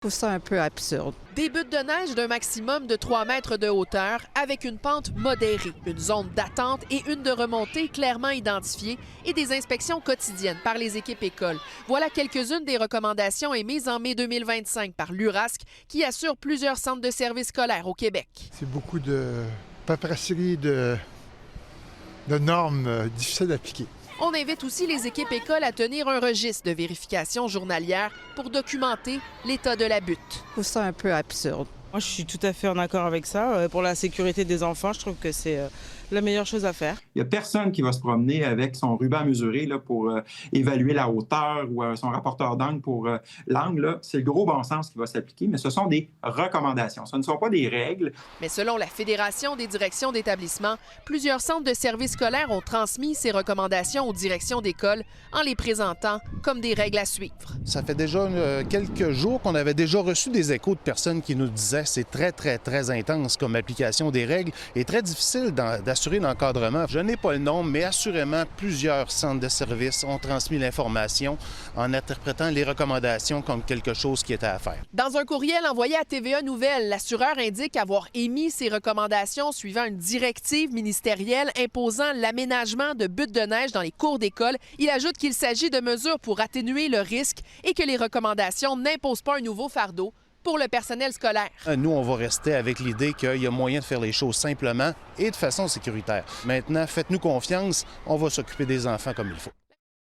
Je trouve ça un peu absurde. Des buttes de neige d'un maximum de 3 mètres de hauteur avec une pente modérée, une zone d'attente et une de remontée clairement identifiée et des inspections quotidiennes par les équipes écoles. Voilà quelques-unes des recommandations émises en mai 2025 par l'URASC qui assure plusieurs centres de services scolaires au Québec. C'est beaucoup de paperasserie, de normes difficiles à appliquer. On invite aussi les équipes écoles à tenir un registre de vérification journalière pour documenter l'état de la butte. Je trouve ça un peu absurde. Moi, je suis tout à fait en accord avec ça. Pour la sécurité des enfants, je trouve que c'est la meilleure chose à faire. Il n'y a personne qui va se promener avec son ruban mesuré là, pour évaluer la hauteur ou son rapporteur d'angle pour l'angle. C'est le gros bon sens qui va s'appliquer, mais ce sont des recommandations. Ce ne sont pas des règles. Mais selon la Fédération des directions d'établissement, plusieurs centres de services scolaires ont transmis ces recommandations aux directions d'école en les présentant comme des règles à suivre. Ça fait déjà quelques jours qu'on avait déjà reçu des échos de personnes qui nous disaient que c'est très intense comme application des règles et très difficile d'assurer l'encadrement. Je n'ai pas le nombre, mais assurément, plusieurs centres de services ont transmis l'information en interprétant les recommandations comme quelque chose qui était à faire. Dans un courriel envoyé à TVA Nouvelles, l'assureur indique avoir émis ses recommandations suivant une directive ministérielle imposant l'aménagement de buttes de neige dans les cours d'école. Il ajoute qu'il s'agit de mesures pour atténuer le risque et que les recommandations n'imposent pas un nouveau fardeau pour le personnel scolaire. Nous, on va rester avec l'idée qu'il y a moyen de faire les choses simplement et de façon sécuritaire. Maintenant, faites-nous confiance, on va s'occuper des enfants comme il faut.